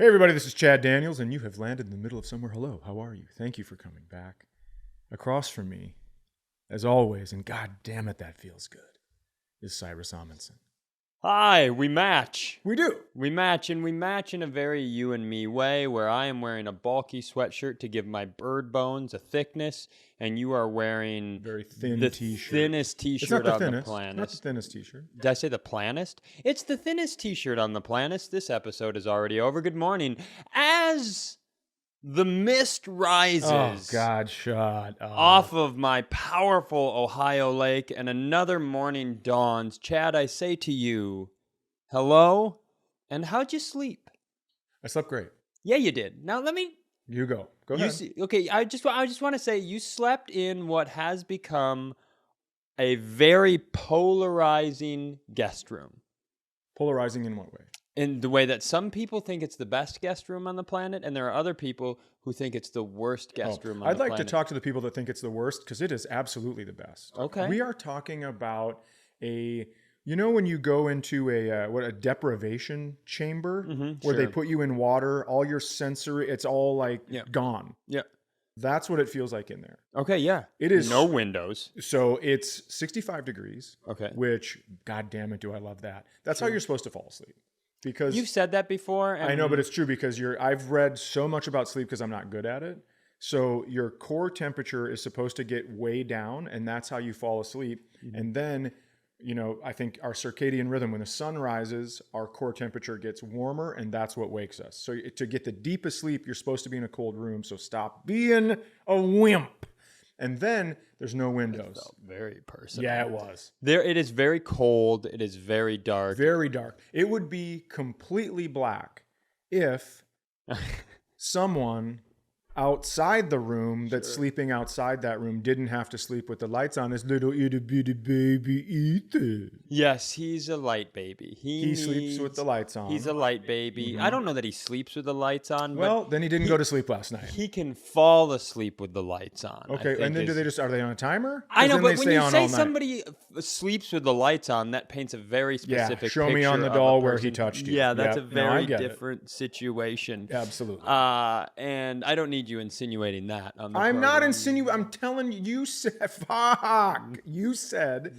Hey everybody, this is Chad Daniels, and you have landed in the middle of somewhere. Hello, how are you? Thank you for coming back. Across from me, as always, and god damn it, that feels good, is Cyrus Amundsen. Hi, we match. We do. We match in a very you and me way, where I am wearing a bulky sweatshirt to give my bird bones a thickness, and you are wearing Very thin the t-shirt. thinnest It's not t-shirt the on thinnest. the planet. Not the thinnest t-shirt. Did I say the planest? It's the thinnest t-shirt on the planet. This episode is already over. Good morning. As the mist rises Oh God, shut up. off of my powerful Ohio lake and another morning dawns, Chad, I say to you, hello, and how'd you sleep? I slept great. Yeah, you did. Now let me. You go. Go ahead. Okay, I just want to say you slept in what has become a very polarizing guest room. Polarizing in what way? In the way that some people think it's the best guest room on the planet, and there are other people who think it's the worst guest room on I'd the like planet. to talk to the people that think it's the worst, because it is absolutely the best. Okay. We are talking about you know when you go into a deprivation chamber where they sure. put you in water, all your sensory, it's all like gone. Yeah. That's what it feels like in there. Okay, yeah. It is no windows. So it's 65 degrees. Okay. Which, god damn it, do I love that. That's how you're supposed to fall asleep. Because You've said that before. And I know, but it's true because I've read so much about sleep because I'm not good at it. So your core temperature is supposed to get way down, and that's how you fall asleep. Mm-hmm. And then, I think our circadian rhythm, when the sun rises, our core temperature gets warmer, and that's what wakes us. So to get the deepest sleep, you're supposed to be in a cold room. So stop being a wimp. And then there's no windows. Felt very personal. Yeah, it was. It is very cold. It is very dark. Very dark. It would be completely black if someone outside the room that's sleeping outside that room didn't have to sleep with the lights on. This little itty bitty baby Ethan. Yes, he's a light baby. He sleeps with the lights on. He's a light baby. I don't know that he sleeps with the lights on. Well, but then he didn't go to sleep last night. He can fall asleep with the lights on. Okay, and then are they on a timer? I know, but when you say all night? somebody sleeps with the lights on, that paints a very specific show picture me on the of doll a where person. he touched you. Yeah, that's Yep. a very No, I get different situation. Absolutely. And I don't need you insinuating that on the I'm not program. insinuating. I'm telling you. You said, fuck. You said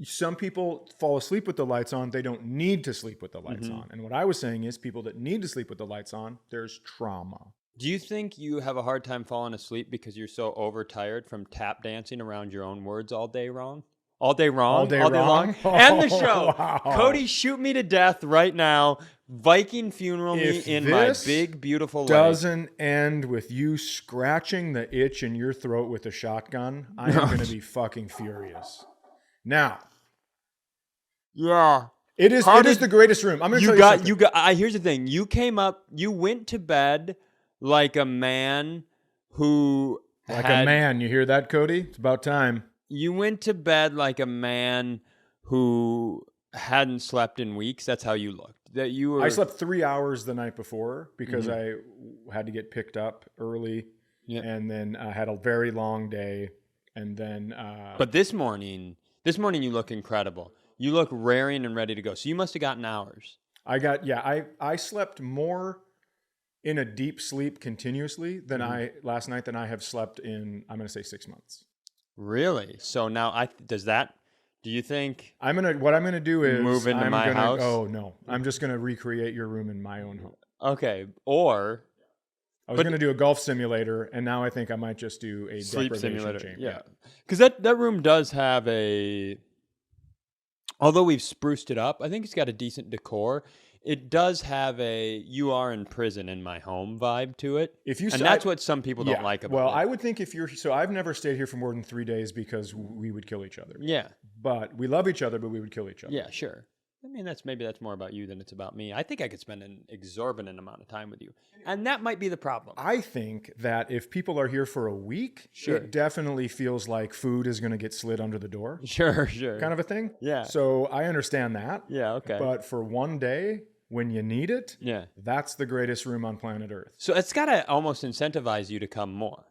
some people fall asleep with the lights on. They don't need to sleep with the lights on. And what I was saying is people that need to sleep with the lights on, there's trauma. Do you think you have a hard time falling asleep because you're so overtired from tap dancing around your own words all day long? All day long? All day long? long? And the show. Wow. Cody, shoot me to death right now. Viking funeral me If in my this big, beautiful lake. doesn't end with you scratching the itch in your throat with a shotgun, I am going to be fucking furious. Now, Yeah. it is the greatest room. I'm going to tell you something. Here's the thing. You went to bed like a man who Like a man. You hear that, Cody? It's about time. You went to bed like a man who hadn't slept in weeks. That's how you looked. That you were. I slept 3 hours the night before because I had to get picked up early, and then I had a very long day, and then. But this morning you look incredible. You look raring and ready to go. So you must have gotten hours. I slept more in a deep sleep continuously than last night than I have slept in. I'm going to say 6 months. Really? So now do you think What I'm gonna do is move into my house? Oh no, I'm just gonna recreate your room in my own home. Okay, or I was gonna do a golf simulator, and now I think I might just do a sleep deprivation simulator? chamber. Yeah, because that room does have although we've spruced it up, I think it's got a decent decor. It does have you are in prison in my home vibe to it. That's what some people don't like about it. Well, I would think I've never stayed here for more than 3 days because we would kill each other. Yeah. But we love each other, but we would kill each other. Yeah, sure. I mean, that's more about you than it's about me. I think I could spend an exorbitant amount of time with you. And that might be the problem. I think that if people are here for a week, it definitely feels like food is going to get slid under the door. Sure. Kind of a thing. Yeah. So I understand that. Yeah, okay. But for one day, when you need it, that's the greatest room on planet Earth. So it's got to almost incentivize you to come more.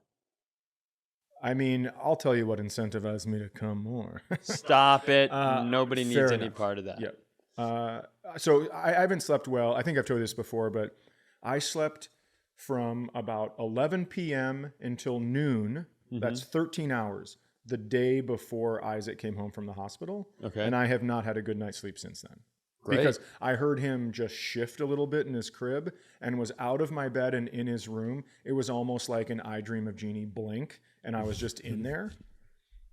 I mean, I'll tell you what incentivized me to come more. Stop it. Nobody needs any enough. part of that. Yeah. So I haven't slept well. I think I've told you this before, but I slept from about 11 p.m. until noon. That's 13 hours the day before Isaac came home from the hospital. Okay. And I have not had a good night's sleep since then. Great. Because I heard him just shift a little bit in his crib and was out of my bed and in his room. It was almost like an I Dream of Jeannie blink, and I was just in there.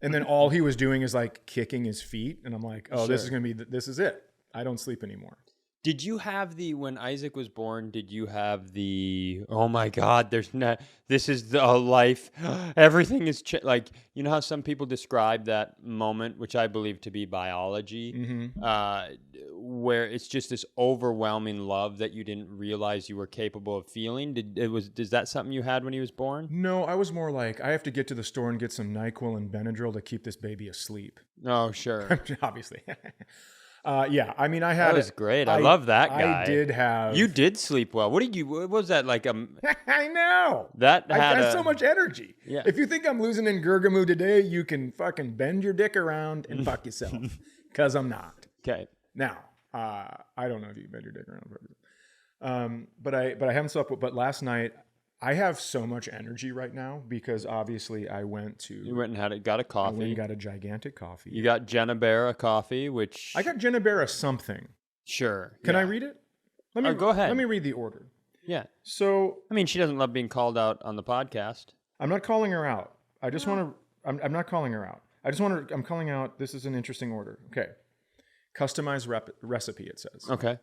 And then all he was doing is like kicking his feet. And I'm like, oh, this is going to be, this is it. I don't sleep anymore. Did you have when Isaac was born, did you have oh my God, this is a life. Everything is like, you know how some people describe that moment, which I believe to be biology, where it's just this overwhelming love that you didn't realize you were capable of feeling? Is that something you had when he was born? No, I was more like, I have to get to the store and get some NyQuil and Benadryl to keep this baby asleep. Oh, sure. Obviously. Yeah, I mean, I had. That was great. I love that guy. I did have. You did sleep well. What was that like? I know. That I had so much energy. Yeah. If you think I'm losing in Gergamu today, you can fucking bend your dick around and fuck yourself, because I'm not. Okay. Now, I don't know if you can bend your dick around, but I haven't slept. But last night, I have so much energy right now because obviously You went and got a coffee. I went and got a gigantic coffee. You got Jenna Bear a coffee, which I got Jenna Bear a something. Sure. Can I read it? Go ahead. Let me read the order. Yeah. So, I mean, she doesn't love being called out on the podcast. I'm not calling her out. I just want to. I'm not calling her out. I'm calling out. This is an interesting order. Okay. Customized recipe. It says. Okay.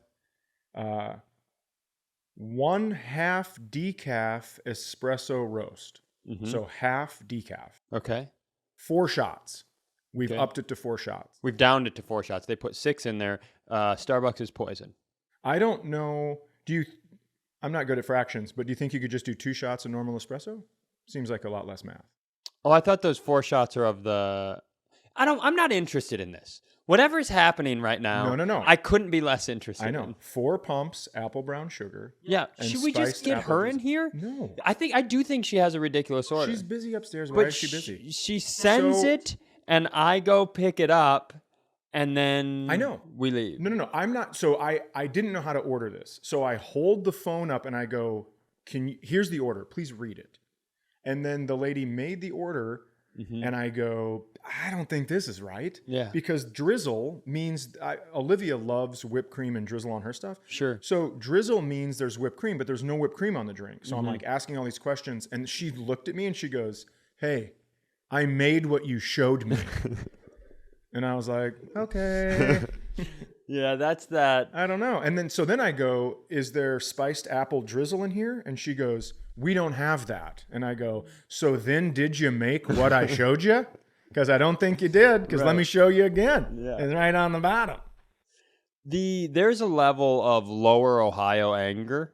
1/2 decaf espresso roast. So half decaf. Okay. 4 shots. We've upped it to 4 shots. We've downed it to 4 shots. They put 6 in there. Starbucks is poison. I don't know. I'm not good at fractions, but do you think you could just do 2 shots of normal espresso? Seems like a lot less math. Oh, I thought those 4 shots are of the... I'm not interested in this. Whatever is happening right now, No. I couldn't be less interested. I know. 4 pumps apple brown sugar. Yeah. Should we just get her in here? No. I do think she has a ridiculous order. She's busy upstairs. Why is she busy? She sends it, and I go pick it up, and then I know. we leave. No. I'm not. So I didn't know how to order this. So I hold the phone up and I go, here's the order. Please read it. And then the lady made the order. And I go, I don't think this is right. Yeah. Because drizzle means, Olivia loves whipped cream and drizzle on her stuff. Sure. So drizzle means there's whipped cream, but there's no whipped cream on the drink. So I'm like asking all these questions. And she looked at me and she goes, hey, I made what you showed me. And I was like, okay. Yeah, that's that. I don't know. And then I go, is there spiced apple drizzle in here? And she goes, we don't have that. And I go, so then did you make what I showed you? Because I don't think you did. Because let me show you again. Yeah. It's right on the bottom. There's a level of lower Ohio anger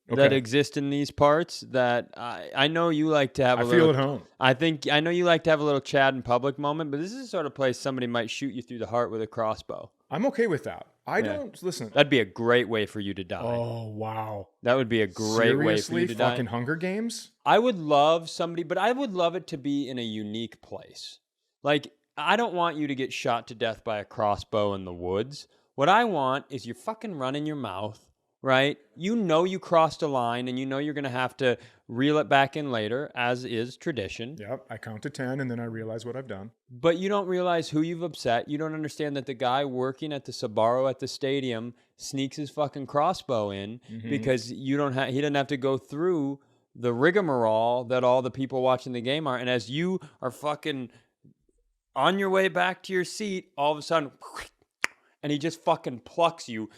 that exists in these parts that I know you like to have a little... I feel at home. I know you like to have a little Chad in public moment, but this is the sort of place somebody might shoot you through the heart with a crossbow. I'm okay with that. I don't... Listen. That'd be a great way for you to die. Oh, wow. That would be a great way for you to die. Fucking Hunger Games? I would love somebody, but I would love it to be in a unique place. Like, I don't want you to get shot to death by a crossbow in the woods. What I want is you fucking running your mouth, right? You know you crossed a line and you know you're going to have to reel it back in later, as is tradition. Yep, I count to 10 and then I realize what I've done. But you don't realize who you've upset. You don't understand that the guy working at the Sbarro at the stadium sneaks his fucking crossbow in because he doesn't have to go through the rigmarole that all the people watching the game are. And as you are fucking on your way back to your seat, all of a sudden, and he just fucking plucks you.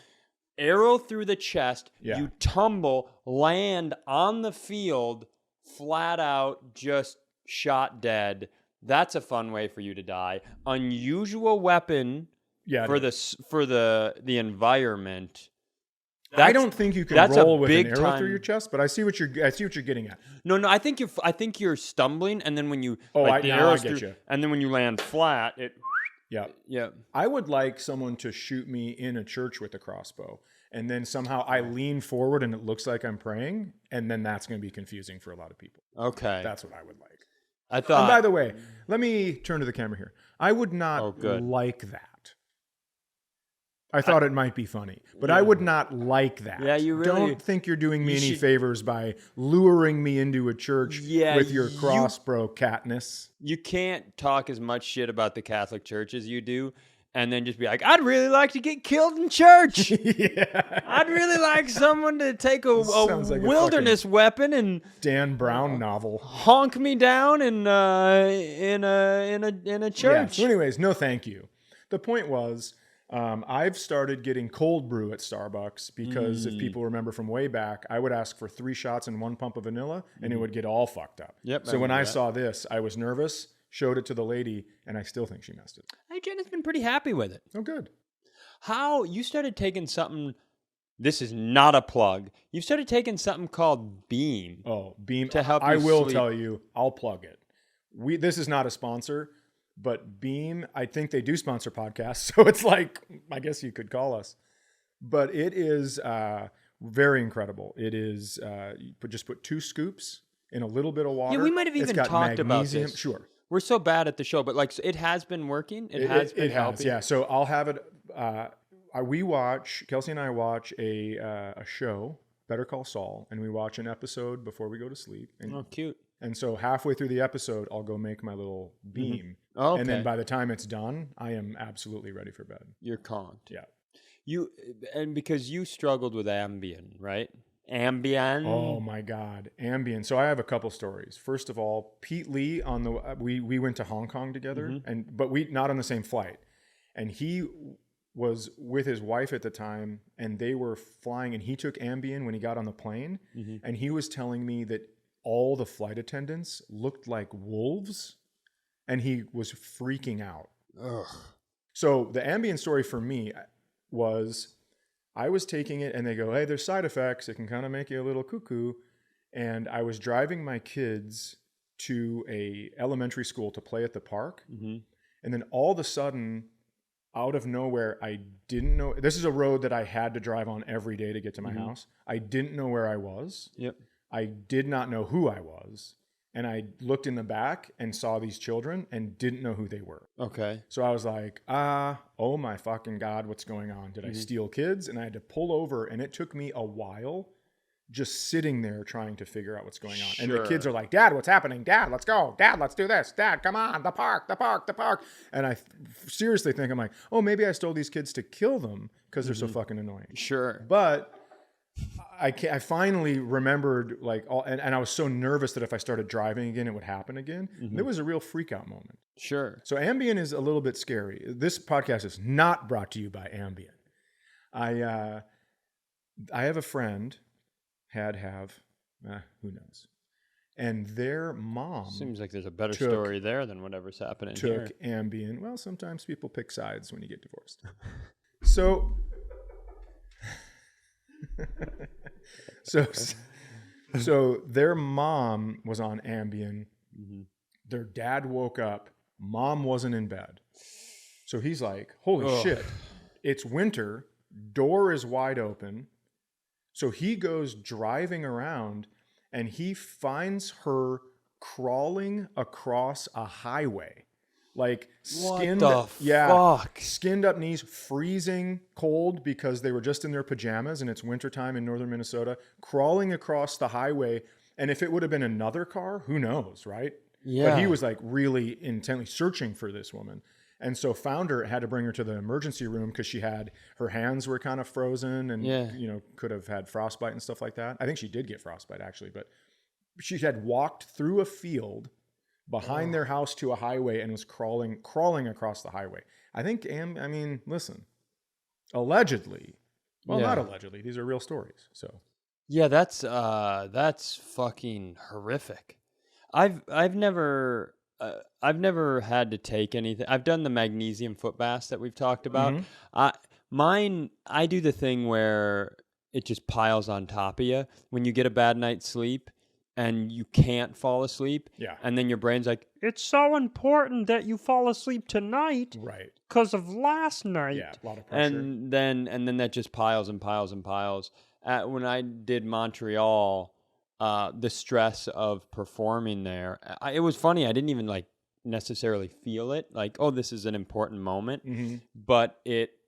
Arrow through the chest, you tumble, land on the field, flat out, just shot dead. That's a fun way for you to die. Unusual weapon for the environment. I don't think you can roll with an arrow through your chest, but I see what you're getting at. No, I think you're stumbling, and then when you I get you. And then when you land flat, it. Yeah. I would like someone to shoot me in a church with a crossbow, and then somehow I lean forward and it looks like I'm praying, and then that's going to be confusing for a lot of people. Okay. That's what I would like. I thought. And by the way, let me turn to the camera here. I would not like that. I thought it might be funny, but I would not like that. Yeah, you really don't think you're doing me any should- favors by luring me into a church with your cross-bro catness. You can't talk as much shit about the Catholic Church as you do, and then just be like, "I'd really like to get killed in church. Yeah. I'd really like someone to take a Sounds like a wilderness weapon and Dan Brown novel. honk me down in a church." Yeah. So anyways, no thank you. The point was, I've started getting cold brew at Starbucks because if people remember from way back, I would ask for 3 shots and 1 pump of vanilla, and it would get all fucked up. Yep, So when I saw this, I was nervous, showed it to the lady, and I still think she messed it. Hey, Jen has been pretty happy with it. Oh, good. How you started taking something? This is not a plug. You started taking something called Beam. Oh, Beam. To help I you will sleep. tell you, I'll plug it. This is not a sponsor, but Beam, I think they do sponsor podcasts. So it's like, I guess you could call us. But it is very incredible. It is, just put 2 scoops in a little bit of water. Yeah, we might have It's even got talked about magnesium. this. Sure. We're so bad at the show, but like it has been working. It has been helping. Yeah. So I'll have it. Kelsey and I watch a show, Better Call Saul, and we watch an episode before we go to sleep. And, Oh, cute. and so halfway through the episode, I'll go make my little Beam. Oh, okay. And then by the time it's done, I am absolutely ready for bed. You're conked. Yeah. And because you struggled with Ambien, right? Ambien. Oh my God, Ambien. So I have a couple stories. First of all, Pete Lee we went to Hong Kong together, but we not on the same flight, and he was with his wife at the time, and they were flying, and he took Ambien when he got on the plane, and he was telling me that all the flight attendants looked like wolves, and he was freaking out. Ugh. So the Ambien story for me was, I was taking it and they go, hey, there's side effects. It can kind of make you a little cuckoo. And I was driving my kids to a elementary school to play at the park. And then all of a sudden, out of nowhere, I didn't know. This is a road that I had to drive on every day to get to my house. I didn't know where I was. Yep. I did not know who I was. And I looked in the back and saw these children and didn't know who they were. Okay. So I was like, oh my fucking God, what's going on? Did I steal kids? And I had to pull over, and it took me a while just sitting there trying to figure out what's going on. And the kids are like, Dad, what's happening? Dad, let's go. Dad, let's do this. Dad, come on, the park. And I seriously think, I'm like, oh, maybe I stole these kids to kill them because they're so fucking annoying. Sure. But I finally remembered, like, and I was so nervous that if I started driving again, it would happen again. And it was a real freak out moment. Sure. So Ambien is a little bit scary. This podcast is not brought to you by Ambien. I have a friend, who knows? And their mom Seems like there's a better story there than whatever's happening here. took Ambien. Well, sometimes people pick sides when you get divorced. So their mom was on Ambien. Their dad woke up. Mom wasn't in bed. So he's like, holy shit, it's winter. Door is wide open. So he goes driving around and he finds her crawling across a highway. Like skinned up knees, freezing cold because they were just in their pajamas and it's wintertime in northern Minnesota, crawling across the highway. And if it would have been another car, who knows, right? Yeah. But he was like really intently searching for this woman. And so found her, had to bring her to the emergency room because her hands were kind of frozen and, could have had frostbite and stuff like that. I think she did get frostbite actually, but she had walked through a field behind their house to a highway and was crawling across the highway. I think, listen, allegedly, not allegedly, these are real stories. So yeah, that's fucking horrific. I've never had to take anything. I've done the magnesium foot baths that we've talked about. I do the thing where it just piles on top of you when you get a bad night's sleep and you can't fall asleep. Yeah. And then your brain's like, it's so important that you fall asleep tonight. Right. Because of last night. Yeah, a lot of pressure. And then that just piles and piles and piles. When I did Montreal, the stress of performing there, it was funny. I didn't even necessarily feel it. Like, oh, this is an important moment. But it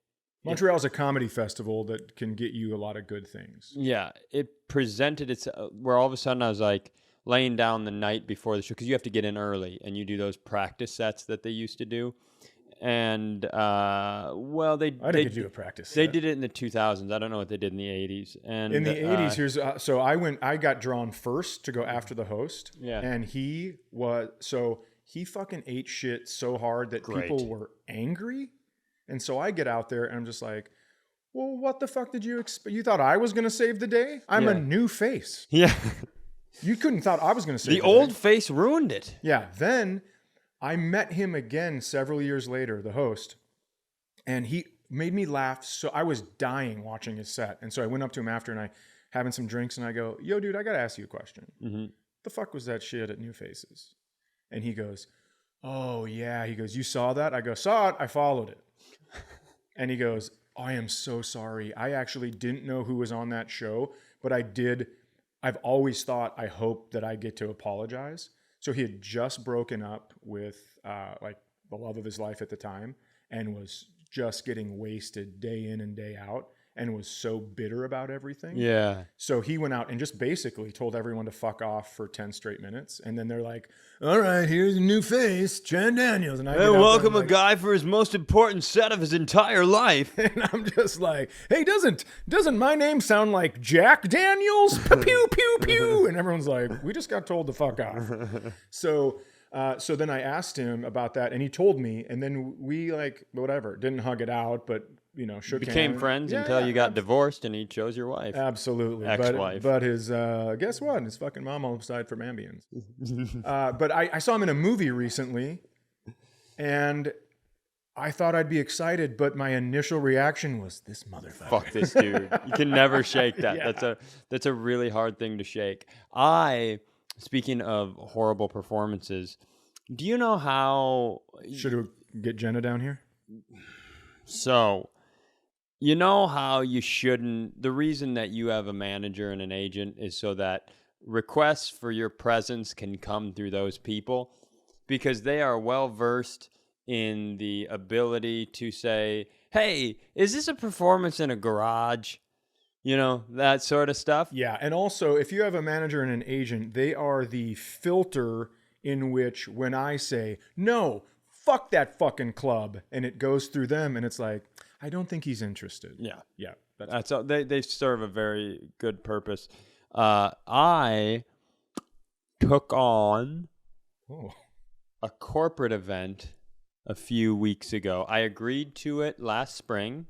Montreal's a comedy festival that can get you a lot of good things. Yeah, it presented its where all of a sudden I was like laying down the night before the show because you have to get in early and you do those practice sets that they used to do. And well, they didn't do a practice. They did it in the 2000s. I don't know what they did in the 80s. And in the 80s, so I got drawn first to go after the host. Yeah, and he fucking ate shit so hard that people were angry. And so I get out there and I'm just like, well, what the fuck did you expect? You thought I was going to save the day? I'm a new face. Yeah. You couldn't thought I was going to save the day. The old face ruined it. Yeah. Then I met him again several years later, the host, and he made me laugh. So I was dying watching his set. And so I went up to him after and I having some drinks and I go, yo, dude, I got to ask you a question. Mm-hmm. The fuck was that shit at New Faces? And he goes, oh yeah. He goes, you saw that? I go, saw it. I followed it. And he goes, I am so sorry. I actually didn't know who was on that show, but I did. I've always thought, I hope that I get to apologize. So he had just broken up with like the love of his life at the time and was just getting wasted day in and day out and was so bitter about everything. Yeah. So he went out and just basically told everyone to fuck off for 10 straight minutes. And then they're like, all right, here's a new face, Chan Daniels. And I welcome a guy for his most important set of his entire life. And I'm just like, hey, doesn't my name sound like Jack Daniels? Pew, pew, pew. And everyone's like, we just got told to fuck off. So then I asked him about that and he told me, and then we like, whatever, didn't hug it out, but shook hands. Became friends until you got divorced and he chose your wife. Absolutely. Ex-wife. But his, guess what? His fucking mom almost died from Ambience. But I saw him in a movie recently and I thought I'd be excited, but my initial reaction was, this motherfucker. Fuck this dude. You can never shake that. Yeah. That's a really hard thing to shake. Speaking of horrible performances, do you know how... Should we get Jenna down here? So... You know how you shouldn't... The reason that you have a manager and an agent is so that requests for your presence can come through those people because they are well-versed in the ability to say, hey, is this a performance in a garage? That sort of stuff. Yeah, and also, if you have a manager and an agent, they are the filter in which when I say, no, fuck that fucking club, and it goes through them, and it's like... I don't think he's interested. Yeah. Yeah. That's all, they serve a very good purpose. I took on a corporate event a few weeks ago. I agreed to it last spring.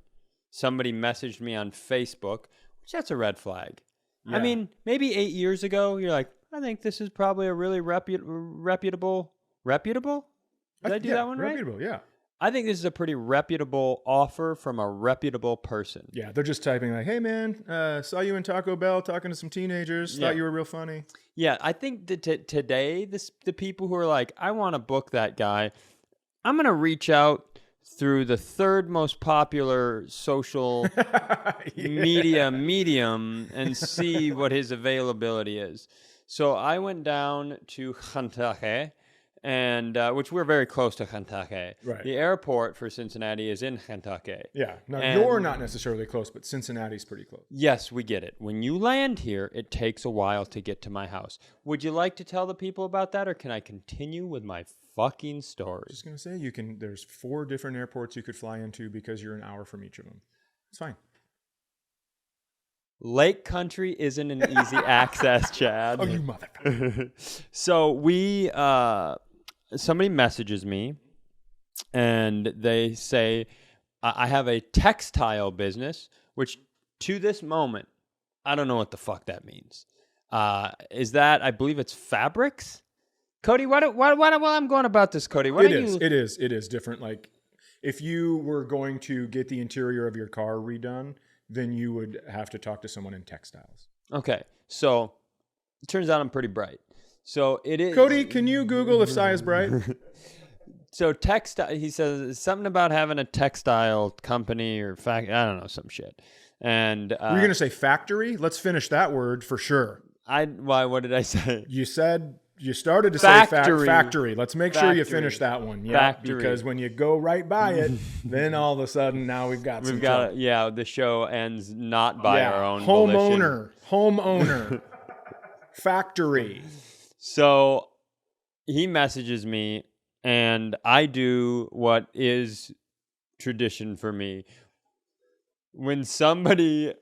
Somebody messaged me on Facebook, which that's a red flag. Yeah. I mean, maybe 8 years ago, you're like, I think this is probably a really reputable? Did I do that one right? Reputable, yeah. I think this is a pretty reputable offer from a reputable person. Yeah, they're just typing like, hey, man, saw you in Taco Bell talking to some teenagers. Thought you were real funny. Yeah, I think that today, the people who are like, I want to book that guy, I'm going to reach out through the third most popular social media medium and see what his availability is. So I went down to Kentucky. And which we're very close to Kentucky. Right. The airport for Cincinnati is in Kentucky. Yeah. Now, you're not necessarily close, but Cincinnati's pretty close. Yes, we get it. When you land here, it takes a while to get to my house. Would you like to tell the people about that, or can I continue with my fucking story? I was just going to say, there's 4 different airports you could fly into because you're an hour from each of them. It's fine. Lake country isn't an easy access, Chad. Oh, you motherfucker. So somebody messages me and they say, I have a textile business, which to this moment, I don't know what the fuck that means. Is that, I believe it's fabrics? Cody, while I'm going about this, Cody, It is different. Like if you were going to get the interior of your car redone, then you would have to talk to someone in textiles. Okay. So it turns out I'm pretty bright. So it is. Cody, can you Google if Sai is bright? So textile, he says something about having a textile company or I don't know, some shit. And were you going to say factory? Let's finish that word for sure. What did I say? You said you started to Factory. say factory. Let's make sure you finish that one. Yeah, Factory. because when you go right by it, then all of a sudden now we've got the show ends not by our own volition. Homeowner. Factory. So he messages me, and I do what is tradition for me. When somebody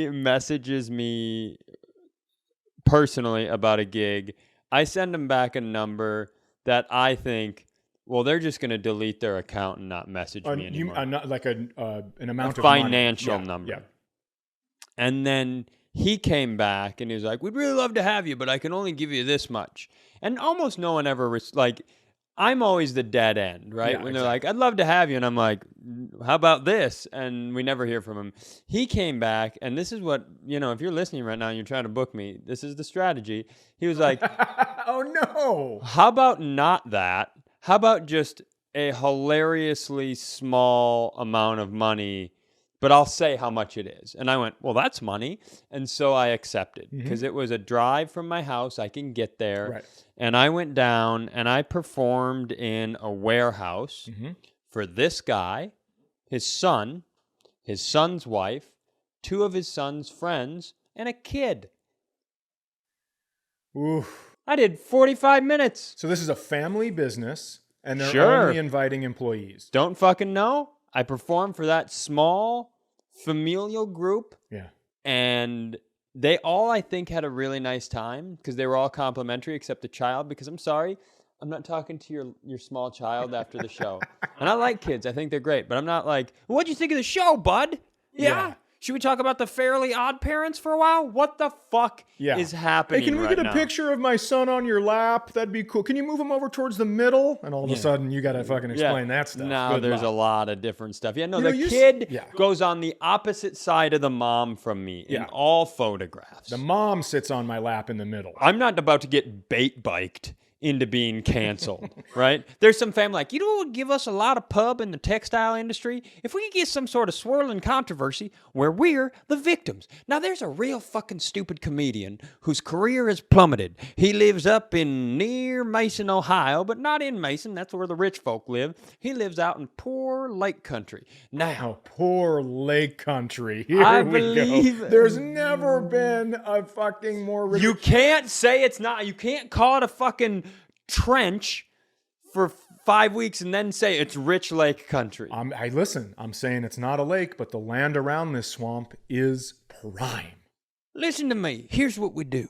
messages me personally about a gig, I send them back a number that I think, well, they're just going to delete their account and not message me anymore. Like an amount of financial money. number. Yeah. And then he came back and he was like, we'd really love to have you, but I can only give you this much. And almost no one ever, I'm always the dead end, right? Yeah, when they're like, I'd love to have you. And I'm like, how about this? And we never hear from him. He came back, and this is what, if you're listening right now and you're trying to book me, this is the strategy. He was like, oh, no. How about not that? How about just a hilariously small amount of money, but I'll say how much it is. And I went, well, that's money. And so I accepted because it was a drive from my house. I can get there. Right. And I went down and I performed in a warehouse for this guy, his son, his son's wife, 2 of his son's friends, and a kid. Oof. I did 45 minutes. So this is a family business, and they're only inviting employees. Don't fucking know. I performed for that small familial group. Yeah. And they all, I think, had a really nice time because they were all complimentary except the child, because I'm sorry, I'm not talking to your small child after the show. And I like kids. I think they're great. But I'm not like, what'd you think of the show, bud? Yeah. Should we talk about the Fairly Odd Parents for a while? What the fuck is happening Hey, can we right get a picture of my son on your lap? That'd be cool. Can you move him over towards the middle? And all of a sudden, you got to fucking explain that stuff. No, there's a lot of different stuff. Yeah, no, the kid goes on the opposite side of the mom from me in all photographs. The mom sits on my lap in the middle. I'm not about to get bait-biked into being canceled, right? There's some family like, what would give us a lot of pub in the textile industry? If we could get some sort of swirling controversy where we're the victims. Now, there's a real fucking stupid comedian whose career has plummeted. He lives up in near Mason, Ohio, but not in Mason. That's where the rich folk live. He lives out in poor lake country. Now, poor lake country. Here we go. There's never been a fucking more... You can't say it's not. You can't call it a fucking trench for 5 weeks and then say it's rich lake country. Listen, I'm saying it's not a lake, but the land around this swamp is prime. Listen to me. Here's what we do.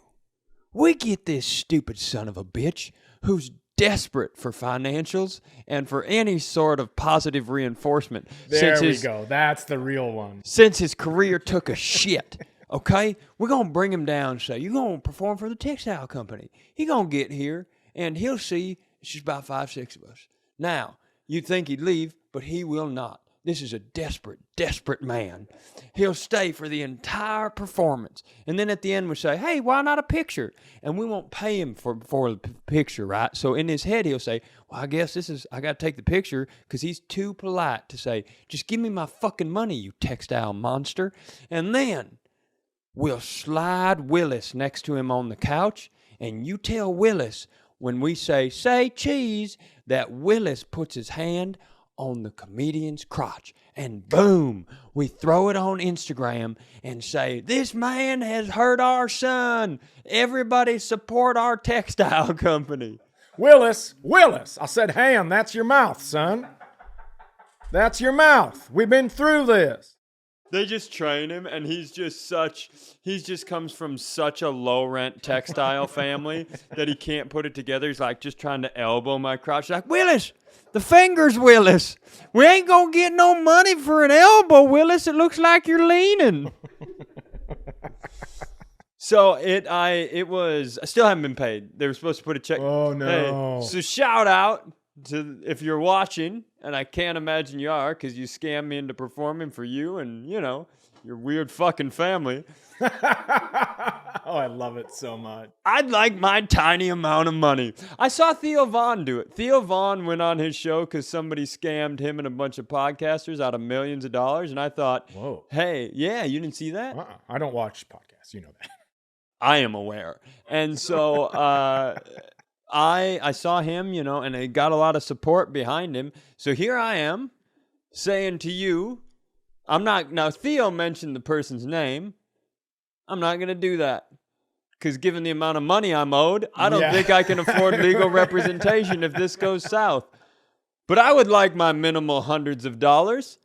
We get this stupid son of a bitch who's desperate for financials and for any sort of positive reinforcement. There we go. That's the real one. Since his career took a shit. Okay? We're going to bring him down and say, you're going to perform for the textile company. He's going to get here. And he'll see it's just about 5, 6 of us. Now, you'd think he'd leave, but he will not. This is a desperate, desperate man. He'll stay for the entire performance. And then at the end, we'll say, hey, why not a picture? And we won't pay him for the picture, right? So in his head, he'll say, well, I guess I got to take the picture because he's too polite to say, just give me my fucking money, you textile monster. And then we'll slide Willis next to him on the couch, and you tell Willis, when we say cheese, that Willis puts his hand on the comedian's crotch. And boom, we throw it on Instagram and say, this man has hurt our son. Everybody support our textile company. Willis, I said ham, that's your mouth, son. That's your mouth. We've been through this. They just train him, and he just comes from such a low-rent textile family that he can't put it together. He's like just trying to elbow my crotch. He's like, Willis, the fingers, Willis. We ain't going to get no money for an elbow, Willis. It looks like you're leaning. So I still haven't been paid. They were supposed to put a check. Oh, no. Hey, so shout out to, if you're watching, and I can't imagine you are because you scammed me into performing for you and, your weird fucking family. Oh, I love it so much. I'd like my tiny amount of money. I saw Theo Vaughn do it. Theo Vaughn went on his show because somebody scammed him and a bunch of podcasters out of millions of dollars. And I thought, whoa, hey, yeah, you didn't see that? I don't watch podcasts. You know that. I am aware. And so I saw him, and he got a lot of support behind him. So here I am saying to you, now Theo mentioned the person's name. I'm not going to do that. Because given the amount of money I'm owed, I don't think I can afford legal representation if this goes south. But I would like my minimal hundreds of dollars,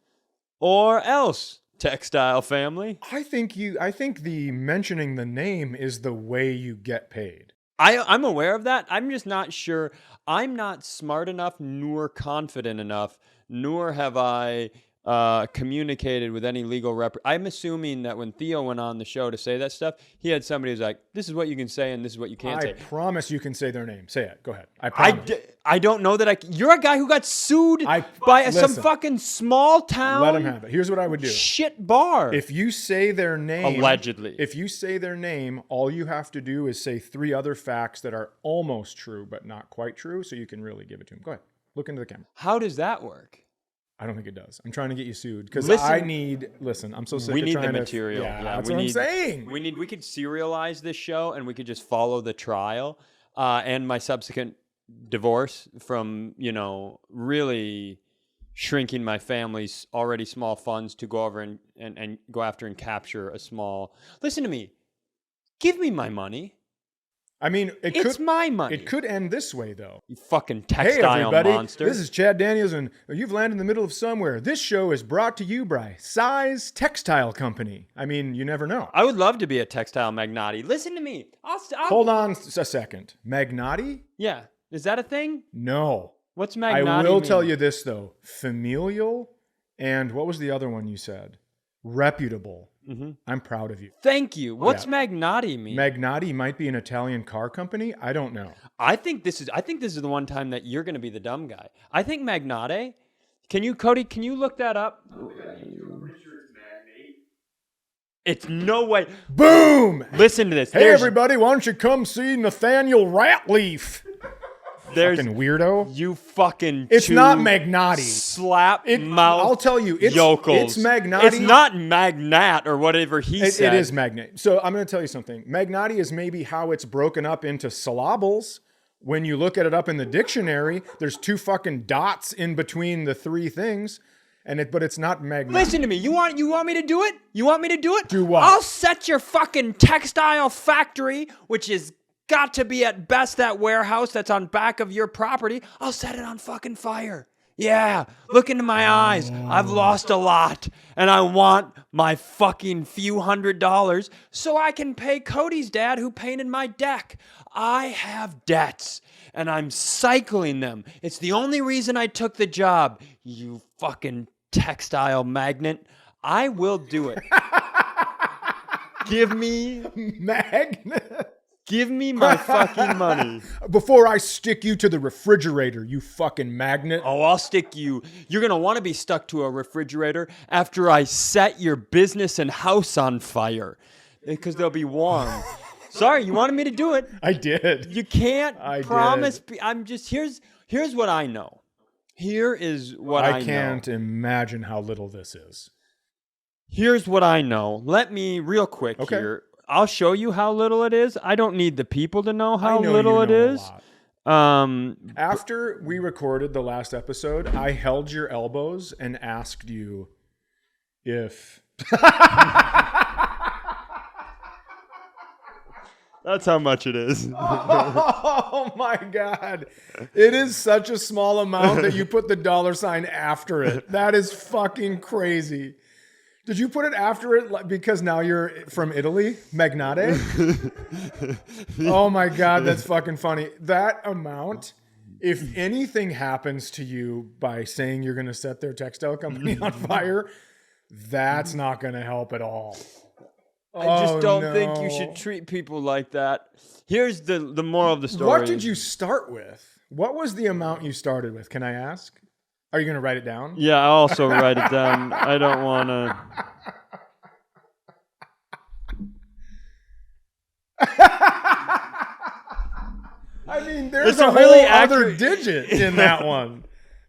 or else, Textile family. I think the mentioning the name is the way you get paid. I'm aware of that. I'm just not sure. I'm not smart enough, nor confident enough, nor have I communicated with any legal rep. I'm assuming that when Theo went on the show to say that stuff, he had somebody who's like, this is what you can say and this is what you can't say. I promise you can say their name. Say it. Go ahead. I promise. I don't know that you're a guy who got sued by some fucking small town. Let him have it. Here's what I would do. Shit bar. If you say their name. Allegedly. If you say their name, all you have to do is say 3 other facts that are almost true, but not quite true. So you can really give it to him. Go ahead. Look into the camera. How does that work? I don't think it does. I'm trying to get you sued because I'm so sick we of need trying the material. Yeah, that's what I'm saying. We could serialize this show and we could just follow the trial and my subsequent divorce from, really shrinking my family's already small funds to go over and go after and capture a small. Listen to me. Give me my money. I mean, it's my money. It could end this way, though. You fucking textile monster. This is Chad Daniels, and you've landed in the middle of somewhere. This show is brought to you by Size Textile Company. I mean, you never know. I would love to be a textile magnate. Listen to me. Hold on a second. Magnate? Yeah. Is that a thing? No. What's magnate I will mean? tell you this, though. Familial, and what was the other one you said? Reputable. Mm-hmm. I'm proud of you. Thank you. What's magnate mean? Magnate might be an Italian car company. I don't know. I think this is the one time that you're going to be the dumb guy. I think magnate. Cody, can you look that up? It's no way. Boom! Listen to this. Hey, everybody, why don't you come see Nathaniel Ratleaf? Fucking weirdo. You fucking It's not Magnate. Slap mouth. I'll tell you, it's yokels. It's Magnate. It's not Magnat or whatever he said. It is Magnate. So I'm going to tell you something. Magnate is maybe how it's broken up into syllables. When you look at it up in the dictionary, there's 2 fucking dots in between the 3 things. But it's not Magnate. Listen to me. You want me to do it? You want me to do it? Do what? I'll set your fucking textile factory, which is got to be at best that warehouse that's on back of your property. I'll set it on fucking fire. Yeah, look into my eyes. I've lost a lot, and I want my fucking few $100s so I can pay Cody's dad who painted my deck. I have debts, and I'm cycling them. It's the only reason I took the job, you fucking textile magnet. I will do it. Give me... Magnet? Give me my fucking money. Before I stick you to the refrigerator, you fucking magnet. Oh, I'll stick you. You're going to want to be stuck to a refrigerator after I set your business and house on fire. Because they'll be warm. Sorry, you wanted me to do it. I did. You can't promise. I'm just, here's what I know. Here is what I know. I can't imagine how little this is. Here's what I know. Let me, real quick here. I'll show you how little it is. I don't need the people to know how little it is. After we recorded the last episode, I held your elbows and asked you if... That's how much it is. Oh my God. It is such a small amount that you put the $sign after it. That is fucking crazy. Did you put it after it because now you're from Italy? Magnate? Oh my God, that's fucking funny. That amount, if anything happens to you by saying you're going to set their textile company on fire, that's not going to help at all. I just don't think you should treat people like that. Here's the moral of the story. What did you start with? What was the amount you started with? Can I ask? Are you going to write it down? Yeah, I'll also write it down. I don't want to. I mean, there's a whole other digit in that one.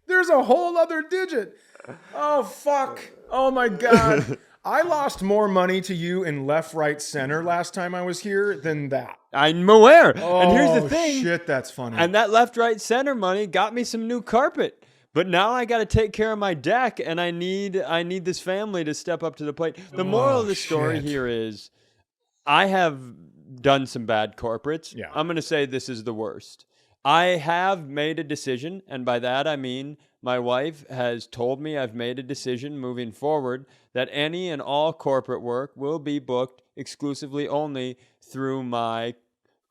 There's a whole other digit. Oh, fuck. Oh, my God. I lost more money to you in left, right, center last time I was here than that. I'm aware. Oh, and here's the thing. Shit, that's funny. And that left, right, center money got me some new carpet. But now I got to take care of my deck, and I need this family to step up to the plate. The moral of the story here is I have done some bad corporates. Yeah. I'm going to say this is the worst. I have made a decision, and by that I mean my wife has told me I've made a decision moving forward that any and all corporate work will be booked exclusively only through my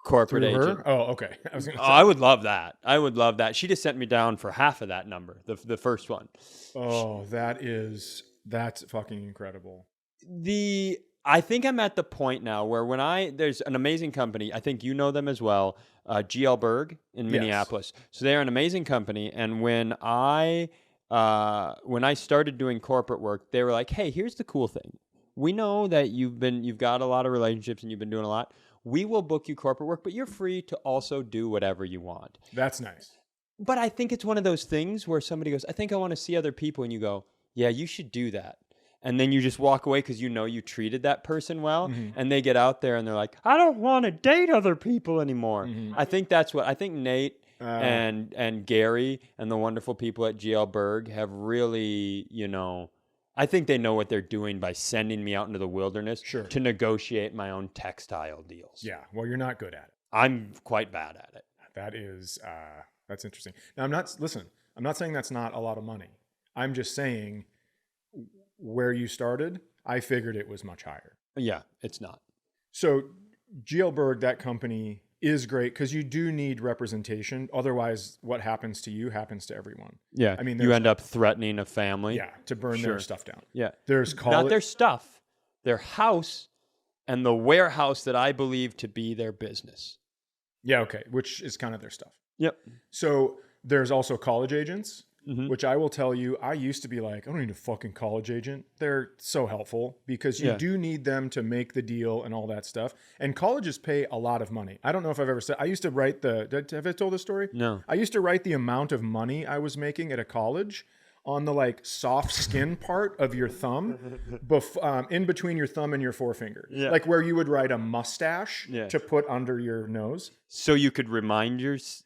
corporate Through agent. her? Oh, okay. I was gonna say. I would love that. I would love that. She just sent me down for half of that number, the first one. Oh, that's fucking incredible. I think I'm at the point now where there's an amazing company, I think you know them as well, GL Berg in Minneapolis. So they're an amazing company, and when I started doing corporate work, they were like, "Hey, here's the cool thing. We know that you've got a lot of relationships and you've been doing a lot. We will book you corporate work, but you're free to also do whatever you want." That's nice. But I think it's one of those things where somebody goes, "I think I want to see other people," and you go, "Yeah, you should do that." And then you just walk away because you know you treated that person well, and they get out there and they're like, "I don't want to date other people anymore." I think I think Nate and Gary and the wonderful people at GL Berg have really, I think they know what they're doing by sending me out into the wilderness to negotiate my own textile deals. Yeah. Well, you're not good at it. I'm quite bad at it. That is, that's interesting. Now, I'm not saying that's not a lot of money. I'm just saying where you started, I figured it was much higher. Yeah, it's not. So GL Berg, that company is great because you do need representation. Otherwise, what happens to you happens to everyone. Yeah. I mean, you end up threatening a family. Yeah, to burn their stuff down. Yeah. There's not their stuff, their house and the warehouse that I believe to be their business. Yeah, okay, which is kind of their stuff. Yep. So there's also college agents, which I will tell you, I used to be like, I don't need a fucking college agent. They're so helpful because you do need them to make the deal and all that stuff. And colleges pay a lot of money. I don't know if I've ever said, I used to write have I told this story? No. I used to write the amount of money I was making at a college on the like soft skin part of your thumb, in between your thumb and your forefinger. Yeah. Like where you would write a mustache to put under your nose. So you could remind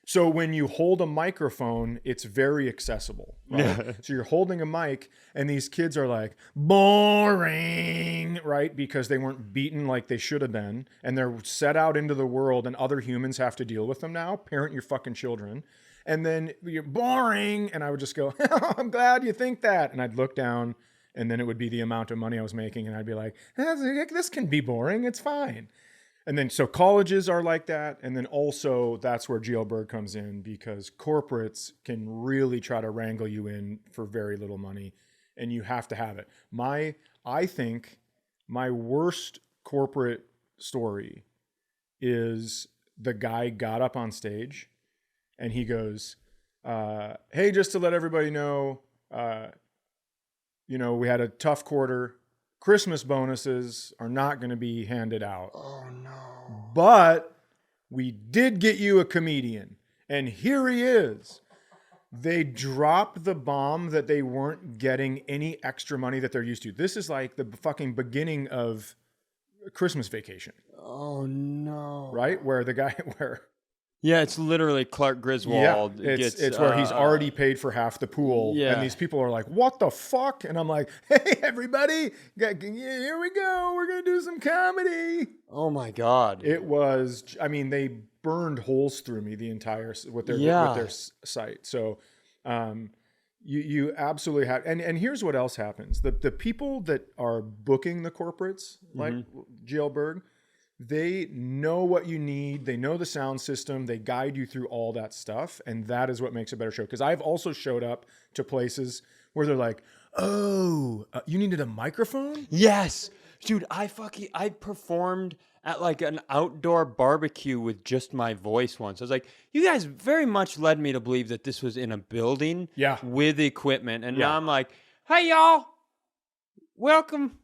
So when you hold a microphone, it's very accessible, right? Yeah. So you're holding a mic and these kids are like, boring, right? Because they weren't beaten like they should have been. And they're set out into the world and other humans have to deal with them now. Parent your fucking children. And then you're boring. And I would just go, I'm glad you think that. And I'd look down and then it would be the amount of money I was making. And I'd be like, this can be boring. It's fine. And then, so colleges are like that. And then also that's where GL Berg comes in because corporates can really try to wrangle you in for very little money and you have to have it. I think my worst corporate story is the guy got up on stage and he goes, hey, just to let everybody know, we had a tough quarter. Christmas bonuses are not going to be handed out. Oh, no. But we did get you a comedian. And here he is. They dropped the bomb that they weren't getting any extra money that they're used to. This is like the fucking beginning of Christmas Vacation. Oh, no. Right? Where the guy, Yeah, it's literally Clark Griswold. Yeah, it's where he's already paid for half the pool. Yeah. And these people are like, what the fuck? And I'm like, hey, everybody, here we go. We're going to do some comedy. Oh, my God. It was, they burned holes through me the entire, with their site. So you absolutely have, and here's what else happens. The people that are booking the corporates, like GL Berg, they know what you need. They know the sound system. They guide you through all that stuff. And that is what makes a better show. Because I've also showed up to places where they're like, oh, you needed a microphone? Yes. Dude, I performed at like an outdoor barbecue with just my voice once. I was like, you guys very much led me to believe that this was in a building with equipment. And now I'm like, hey, y'all, welcome.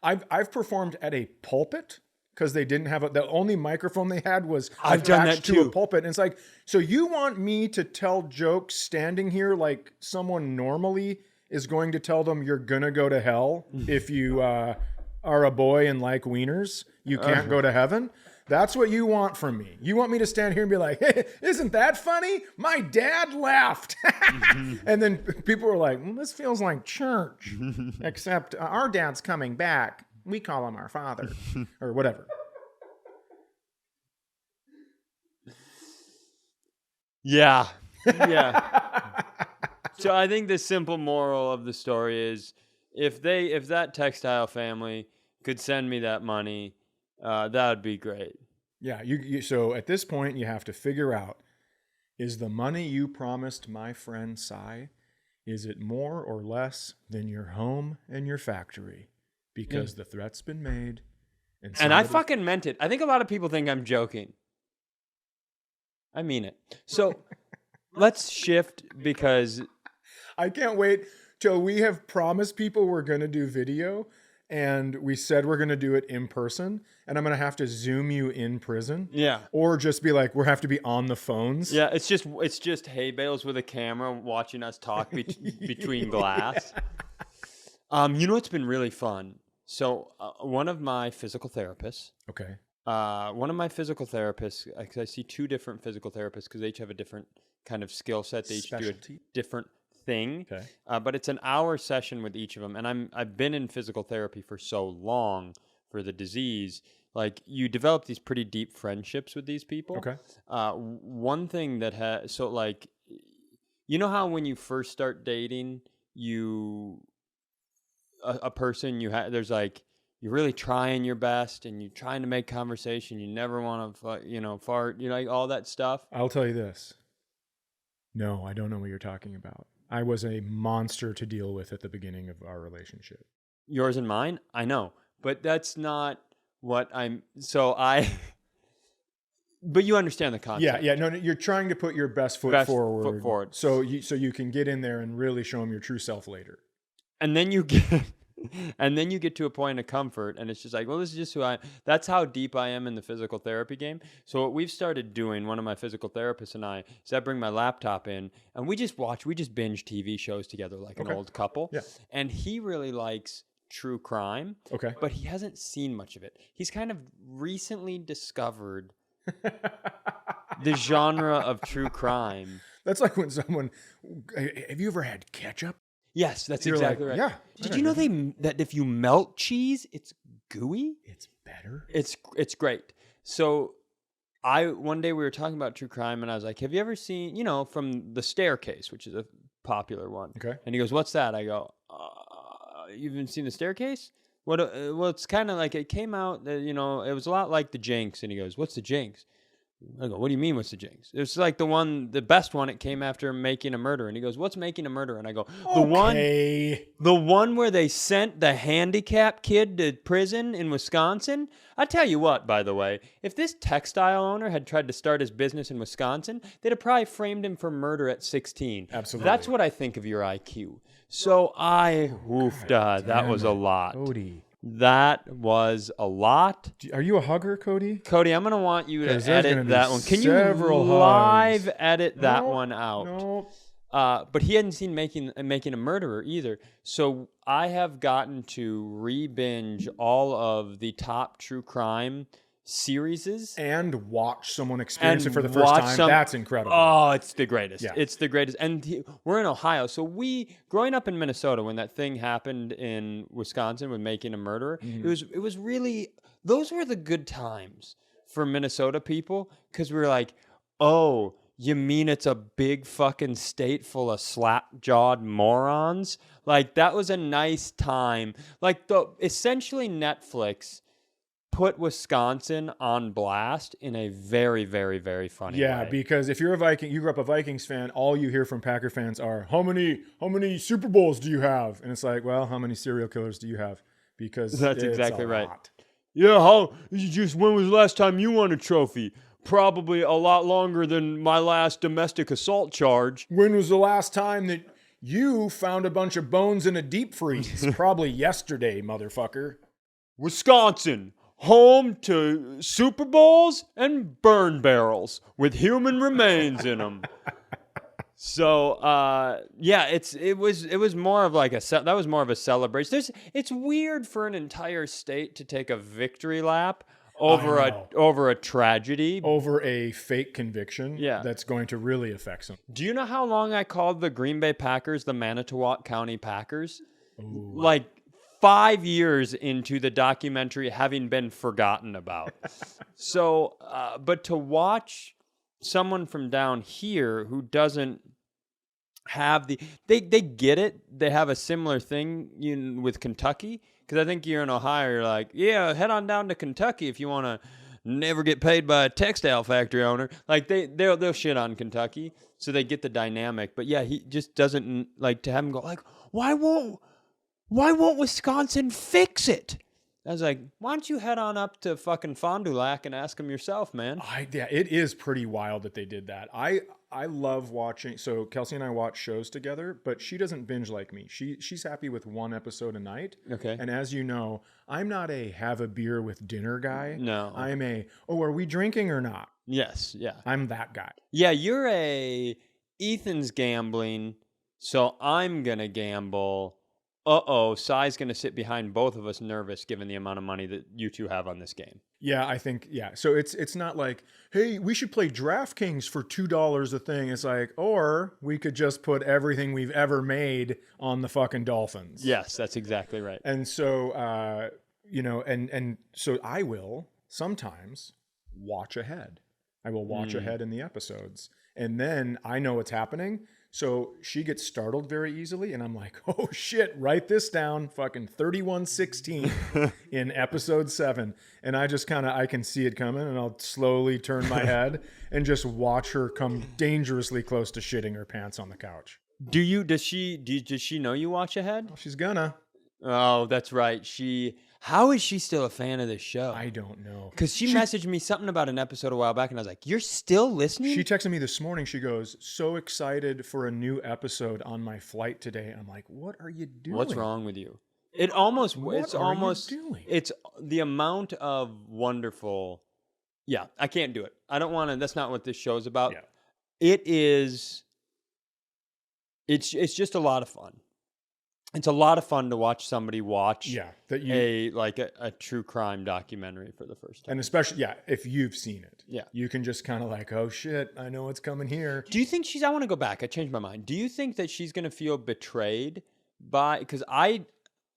I've performed at a pulpit. Because they didn't have the only microphone they had was I've done that to too. a pulpit. And it's like, so you want me to tell jokes standing here like someone normally is going to tell them you're going to go to hell if you are a boy and like wieners. You can't go to heaven. That's what you want from me. You want me to stand here and be like, hey, isn't that funny? My dad left. And then people were like, well, this feels like church, except our dad's coming back. We call him our father or whatever. Yeah. So I think the simple moral of the story is if that Textile family could send me that money, that would be great. Yeah. So at this point, you have to figure out, is the money you promised my friend Cy, is it more or less than your home and your factory? Because the threat's been made. And I fucking meant it. I think a lot of people think I'm joking. I mean it. So let's shift because I can't wait till we have promised people we're going to do video and we said we're going to do it in person and I'm going to have to Zoom you in prison. Yeah. Or just be like, we have to be on the phones. Yeah. It's just hay bales with a camera watching us talk between glass. You know, it's been really fun. So one of my physical therapists. Okay. One of my physical therapists, because I see two different physical therapists because they each have a different kind of skill set. They each do a different thing. Okay. But it's an hour session with each of them. And I've been in physical therapy for so long for the disease. Like you develop these pretty deep friendships with these people. Okay. One thing that so like, you know how when you first start dating, a person there's like, you're really trying your best and you're trying to make conversation. You never want to, fart, like all that stuff. I'll tell you this. No, I don't know what you're talking about. I was a monster to deal with at the beginning of our relationship. Yours and mine? I know, but that's not what but you understand the concept. Yeah. No, you're trying to put your best foot forward. So you can get in there and really show them your true self later. And then you get to a point of comfort and it's just like, well, this is just who I am. That's how deep I am in the physical therapy game. So what we've started doing, one of my physical therapists and I, is I bring my laptop in and we just binge TV shows together like an old couple. Yeah. And he really likes true crime. Okay. But he hasn't seen much of it. He's kind of recently discovered the genre of true crime. That's like when have you ever had ketchup? Yes, that's exactly right. Yeah. Did you know that if you melt cheese, it's gooey? It's better. It's great. So one day we were talking about true crime and I was like, have you ever seen, from The Staircase, which is a popular one. Okay. And he goes, what's that? I go, you haven't seen The Staircase? Well, it's kind of like it came out, it was a lot like The Jinx. And he goes, what's The Jinx? I go, what do you mean, what's The Jinx? It's like the best one. It came after Making a Murderer. And he goes, what's Making a Murderer? And I go, the one where they sent the handicapped kid to prison in Wisconsin. I tell you what, by the way, if this textile owner had tried to start his business in Wisconsin, they'd have probably framed him for murder at 16. Absolutely. That's what I think of your IQ. So that was a lot. Cody. That was a lot. Are you a hugger, Cody? Cody, I'm going to want you to edit that one. Can you live edit that one out? No. But he hadn't seen Making a Murderer either. So I have gotten to re-binge all of the top true crime series. And watch someone experience it for the first time. That's incredible. Oh, it's the greatest. Yeah. It's the greatest. And we're in Ohio. So growing up in Minnesota, when that thing happened in Wisconsin with Making a Murderer, it was really, those were the good times for Minnesota people. Because we were like, oh, you mean it's a big fucking state full of slap-jawed morons? Like, that was a nice time. Like, essentially Netflix put Wisconsin on blast in a very, very, very funny way. Yeah, because if you're a Viking, you grew up a Vikings fan, all you hear from Packer fans are, how many Super Bowls do you have? And it's like, well, how many serial killers do you have? Because that's exactly right. Lot. Yeah, when was the last time you won a trophy? Probably a lot longer than my last domestic assault charge. When was the last time that you found a bunch of bones in a deep freeze? Probably yesterday, motherfucker. Wisconsin, home to Super Bowls and burn barrels with human remains in them. So yeah, it was more of like that was more of a celebration. It's weird for an entire state to take a victory lap over a tragedy. Over a fake conviction Yeah. that's going to really affect them. Do you know how long I called the Green Bay Packers the Manitowoc County Packers? Like 5 years into the documentary having been forgotten about. So, but to watch someone from down here who doesn't have they get it. They have a similar thing with Kentucky, because I think you're in Ohio. You're like, yeah, head on down to Kentucky if you want to never get paid by a textile factory owner. Like they'll shit on Kentucky, so they get the dynamic. But yeah, he just doesn't like to have him go like, why won't Wisconsin fix it? I was like, why don't you head on up to fucking Fond du Lac and ask them yourself, man? Yeah, it is pretty wild that they did that. I love watching. So Kelsey and I watch shows together, but she doesn't binge like me. She's happy with one episode a night. Okay. And as you know, I'm not a have a beer with dinner guy. No. I'm are we drinking or not? Yes. Yeah. I'm that guy. Yeah, you're Ethan's gambling, so I'm gonna gamble. Sai's going to sit behind both of us nervous given the amount of money that you two have on this game. Yeah, I think, yeah. So it's not like, hey, we should play DraftKings for $2 a thing. It's like, or we could just put everything we've ever made on the fucking Dolphins. Yes, that's exactly right. And so, and so I will sometimes watch ahead. I will watch ahead in the episodes. And then I know what's happening. So she gets startled very easily, and I'm like, oh shit, write this down, fucking 31:16 in episode 7. And I just I can see it coming, and I'll slowly turn my head and just watch her come dangerously close to shitting her pants on the couch. Does she know you watch ahead? Well, she's gonna. Oh, that's right. How is she still a fan of this show? I don't know. Because she messaged me something about an episode a while back, and I was like, you're still listening? She texted me this morning. She goes, so excited for a new episode on my flight today. I'm like, what are you doing? What's wrong with you? It's the amount of wonderful. Yeah, I can't do it. I don't want to. That's not what this show's about. Yeah. It's just a lot of fun. It's a lot of fun to watch somebody watch a true crime documentary for the first time. And especially, if you've seen it. Yeah. You can just kind of like, oh shit, I know what's coming here. Do you think I want to go back. I changed my mind. Do you think that she's going to feel betrayed because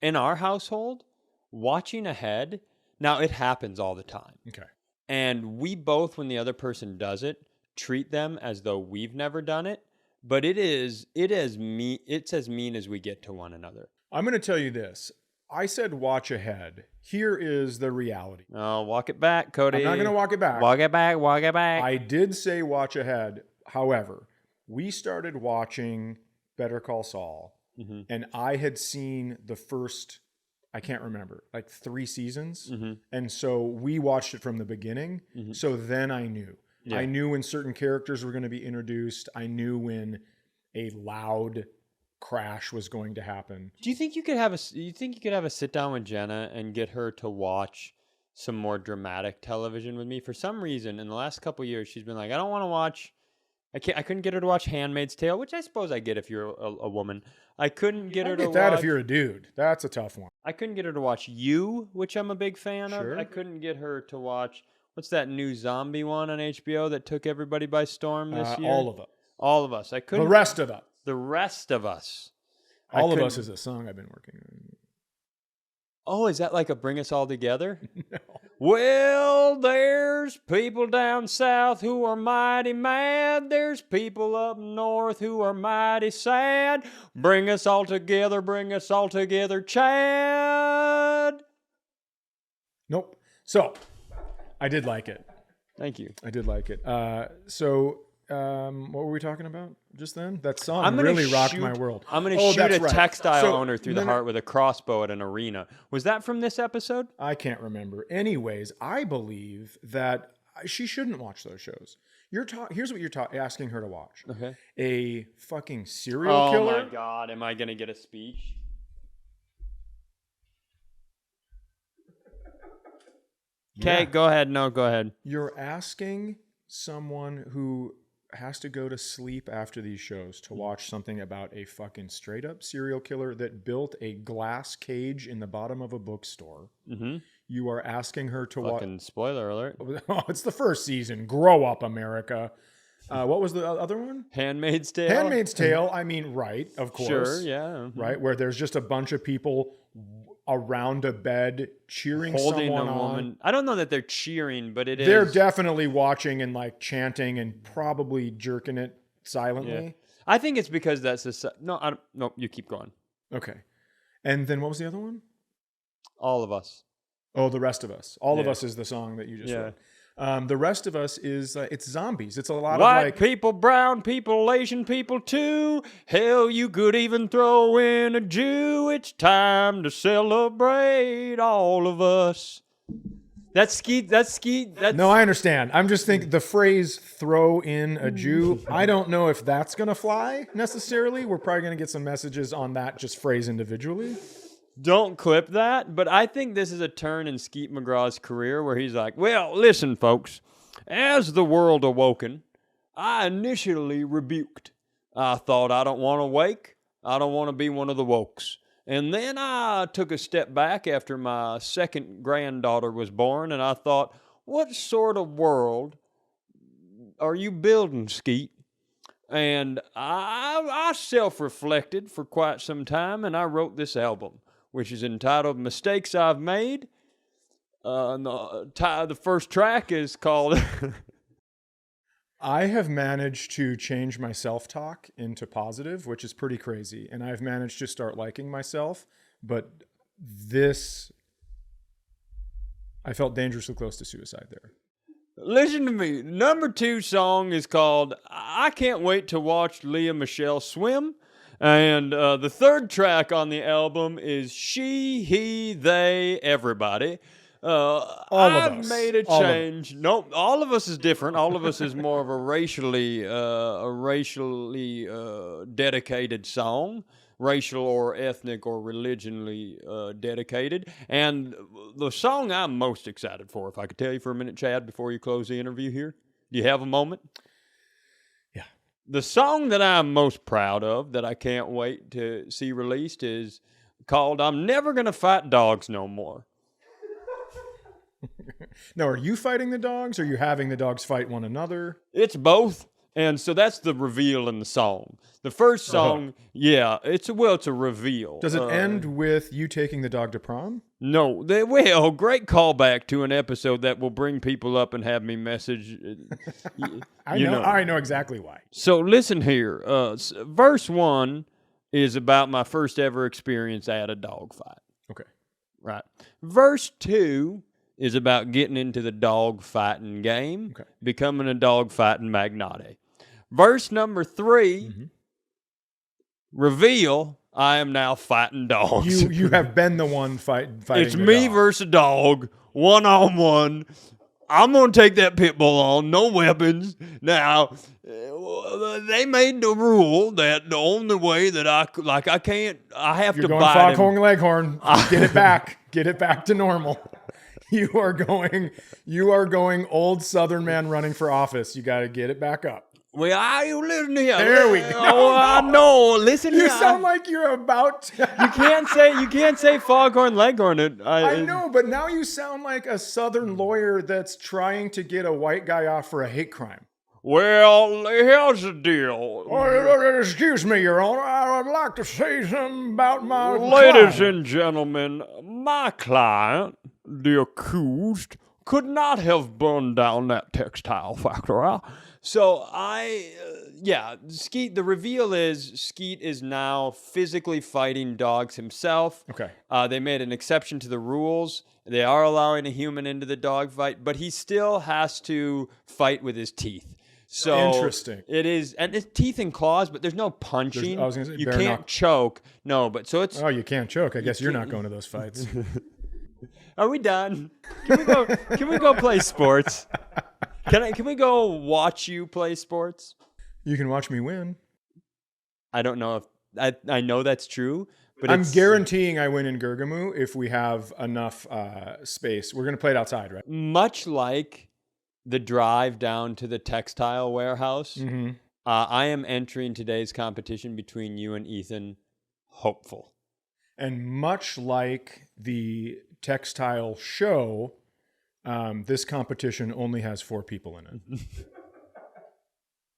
in our household, watching ahead, now it happens all the time. Okay. And we both, when the other person does it, treat them as though we've never done it. But it's as mean as we get to one another. I'm going to tell you this. I said watch ahead. Here is the reality. Oh, walk it back, Cody. I'm not going to walk it back. Walk it back, walk it back. I did say watch ahead. However, we started watching Better Call Saul, and I had seen the first, I can't remember, like 3 seasons. And so we watched it from the beginning. So then I knew. Yeah. I knew when certain characters were going to be introduced. I knew when a loud crash was going to happen. Do you think you could have a sit down with Jenna and get her to watch some more dramatic television with me? For some reason, in the last couple of years, she's been like, I don't want to watch. I couldn't get her to watch Handmaid's Tale, which I suppose I get if you're a woman. I couldn't get her to watch that if you're a dude. That's a tough one. I couldn't get her to watch You, which I'm a big fan of. Sure. I couldn't get her to watch. What's that new zombie one on HBO that took everybody by storm this year? All of Us. All of Us. I couldn't. The Rest of Us. The Rest of Us. All of Us is a song I've been working on. Oh, is that like a Bring Us All Together? No. Well, there's people down south who are mighty mad. There's people up north who are mighty sad. Bring us all together, Chad. Nope. So, I did like it. Thank you. I did like it. What were we talking about just then? That song really rocked my world. I'm going to shoot a textile owner through the heart with a crossbow at an arena. Was that from this episode? I can't remember. Anyways, I believe that she shouldn't watch those shows. Here's what you're asking her to watch. Okay. A fucking serial killer. Oh my God. Am I going to get a speech? Okay, go ahead. No, go ahead. You're asking someone who has to go to sleep after these shows to watch something about a fucking straight up serial killer that built a glass cage in the bottom of a bookstore. Mm-hmm. You are asking her to watch. Fucking spoiler alert. Oh, it's the first season. Grow up, America. What was the other one? Handmaid's Tale. Handmaid's Tale. I mean, right, of course. Sure, yeah. Mm-hmm. Right, where there's just a bunch of people around a bed cheering Holding someone a on. woman. I don't know that they're cheering, but They're definitely watching and like chanting and probably jerking it silently. Yeah. I think it's because that's no. You keep going. Okay, and then what was the other one? All of Us. Oh, The Rest of Us. All of Us is the song that you just read. The Rest of Us is it's zombies. It's a lot White of like people, brown people, Asian people too. Hell, you could even throw in a Jew. It's time to celebrate all of us. That's Skeet. No, I understand. I'm just thinking the phrase "throw in a Jew." I don't know if that's gonna fly necessarily. We're probably gonna get some messages on that just phrase individually. Don't clip that, but I think this is a turn in Skeet McGraw's career where he's like, well, listen, folks, as the world awoken, I initially rebuked. I thought, I don't want to wake. I don't want to be one of the wokes. And then I took a step back after my second granddaughter was born, and I thought, what sort of world are you building, Skeet? And I self-reflected for quite some time, and I wrote this album, which is entitled Mistakes I've Made. The first track is called... I have managed to change my self-talk into positive, which is pretty crazy. And I've managed to start liking myself. But I felt dangerously close to suicide there. Listen to me. Number 2 song is called I Can't Wait to Watch Leah Michelle Swim. And the third track on the album is She, He, They, Everybody. I've made a change. Nope, all of us is different. All of us is more of a racially dedicated song, racial or ethnic or religionally dedicated. And the song I'm most excited for, if I could tell you for a minute, Chad, before you close the interview here, do you have a moment? The song that I'm most proud of, that I can't wait to see released, is called I'm Never Gonna Fight Dogs No More. Now, are you fighting the dogs? Or are you having the dogs fight one another? It's both. And so that's the reveal in the song. The first song, it's a reveal. Does it end with you taking the dog to prom? No. Great callback to an episode that will bring people up and have me message. I know exactly why. So listen here. Verse 1 is about my first ever experience at a dog fight. Okay. Right. Verse 2 is about getting into the dog fighting game, becoming a dog fighting magnate. Verse number 3, reveal, I am now fighting dogs. You have been the one fighting. It's me versus a dog, 1-on-1. I'm going to take that pit bull on, no weapons. Now, they made the rule that the only way that I have to bite him. Foghorn Leghorn. Get it back. Get it back to normal. You are going old Southern man running for office. You got to get it back up. Well, listen here. There we go. I know. Listen here. You sound like you're about to... You can't say Foghorn Leghorn. I know, but now you sound like a Southern lawyer that's trying to get a white guy off for a hate crime. Well, here's the deal. Excuse me, Your Honor. I would like to say something about my Ladies client. and gentlemen, my client, the accused, could not have burned down that textile factory. So Skeet, the reveal is Skeet is now physically fighting dogs himself. Okay. They made an exception to the rules. They are allowing a human into the dog fight, but he still has to fight with his teeth. So interesting. It is, and it's teeth and claws, but there's no punching. I was gonna say, you can't choke. No, but so it's. Oh, you can't choke. I guess you're not going to those fights. Are we done? Can we go play sports? Can we go watch you play sports? You can watch me win. I don't know if I know that's true, but I'm guaranteeing I win in Gergamu if we have enough space. We're going to play it outside, right? Much like the drive down to the textile warehouse. Mm-hmm. I am entering today's competition between you and Ethan hopeful. And much like the textile show, this competition only has 4 people in it.